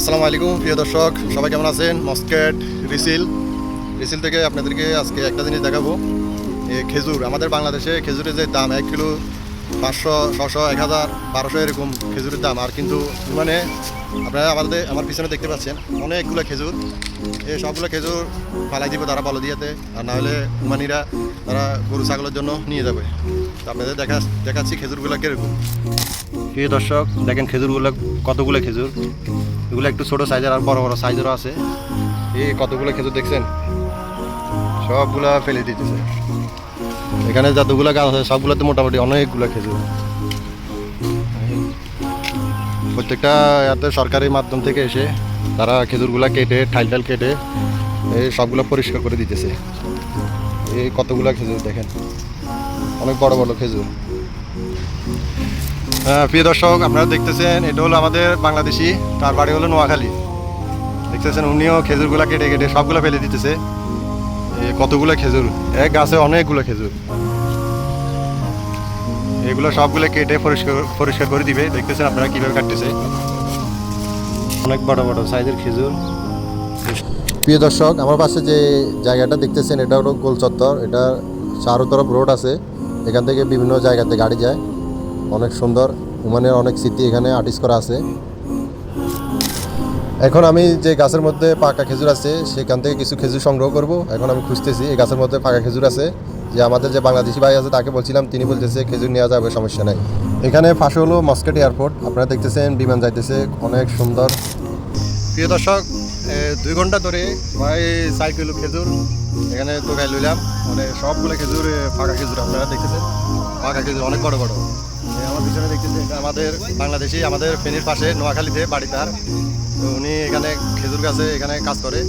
আসসালামু আলাইকুম প্রিয় দর্শক, সবাই কেমন আছেন? মস্কেট রিসিল থেকে আপনাদেরকে আজকে একটা জিনিস দেখাবো। এই খেজুর, আমাদের বাংলাদেশে খেজুরের যে দাম 1 কিলো 500, 600, 1000, 1200 এরকম খেজুরের দাম। আর কিন্তু মানে আপনারা আমার পিছনে দেখতে পাচ্ছেন অনেকগুলো খেজুর। এই সবগুলো খেজুর ফালাই দিব তারা বলো দিয়াতে, আর না হলে উমানিরা তারা গরু ছাগলের জন্য নিয়ে যাবে। তো আপনাদের দেখাচ্ছি খেজুরগুলো কীরকম। প্রিয় দর্শক, দেখেন খেজুরগুলো কতগুলো খেজুর। এগুলো একটু ছোটো সাইজের আর বড় বড় সাইজেরও আছে। এই কতগুলো খেজুর দেখছেন, সবগুলা ফেলে দিতেছে। এখানে যতগুলো গাছ আছে সবগুলোতে মোটামুটি অনেকগুলো খেজুর। প্রত্যেকটা এত সরকারি মাধ্যম থেকে এসে তারা খেজুরগুলা কেটে ঠাইল কেটে এই সবগুলো পরিষ্কার করে দিতেছে। এই কতগুলো খেজুর দেখেন, অনেক বড় বড় খেজুর। প্রিয় দর্শক, আপনারা দেখতেছেন এটা হলো আমাদের বাংলাদেশি, তার বাড়ি হলো নোয়াখালী। দেখতেছেন উনিও খেজুরগুলা কেটে কেটে সবগুলো ফেলে দিতেছে। কতগুলো খেজুর, এক গাছে অনেকগুলো খেজুর। এগুলো সবগুলো কেটে পরিষ্কার করে দিবে। দেখতেছেন আপনারা কীভাবে কাটতেছে, অনেক বড় বড় সাইজের খেজুর। প্রিয় দর্শক, আমার পাশে যে জায়গাটা দেখতেছেন এটা হলো গোল চত্বর। এটা চারো তরফ রোড আছে, এখান থেকে বিভিন্ন জায়গাতে গাড়ি যায়। অনেক সুন্দর, ওমানের অনেক স্মৃতি এখানে আর্টিস্ট করা আছে। এখন আমি যে গাছের মধ্যে পাকা খেজুর আছে সেখান থেকে কিছু খেজুর সংগ্রহ করব। এখন আমি খুঁজতেছি এই গাছের মধ্যে পাকা খেজুর আছে। যে আমাদের যে বাংলাদেশি ভাই আছে তাকে বলছিলাম, তিনি বলতেছে খেজুর নেওয়া যাবে, সমস্যা নাই। এখানে পাশে হলো মস্কেট এয়ারপোর্ট, আপনারা দেখতেছেন বিমান যাইতেছে, অনেক সুন্দর। প্রিয় দর্শক, 2 ঘন্টা ধরে প্রায় 4 কিলো খেজুর এখানে তোগাই লইলাম। মানে সবগুলো খেজুর পাকা খেজুর, আপনারা দেখতেছেন পাকা খেজুর অনেক বড় বড়। আমার পিছনে দেখতেছেন আমাদের বাংলাদেশি, আমাদের ফেনীর পাশে নোয়াখালীতে বাড়ি তার। তো উনি এখানে খেজুর গাছে এখানে কাজ করে,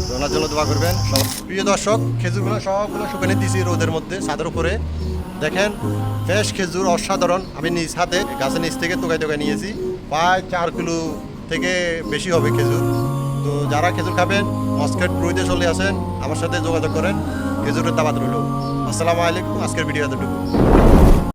তো ওনার জন্য দোয়া করবেন সব। প্রিয় দর্শক, খেজুরগুলো সবগুলো শুকানে দিয়েছি রোদের মধ্যে, ছাদের উপরে। দেখেন ফ্রেশ খেজুর, অসাধারণ। আমি নিজ হাতে গাছের নিচ থেকে তোগাই নিয়েছি। প্রায় 4 কিলো থেকে বেশি হবে খেজুর। তো যারা খেজুর খাবেন মস্কেট রুইতে চলে আসেন, আমার সাথে যোগাযোগ করেন। খেজুরের দাবাত রইল। আসসালামু আলাইকুম, আজকের ভিডিও এতটুকু।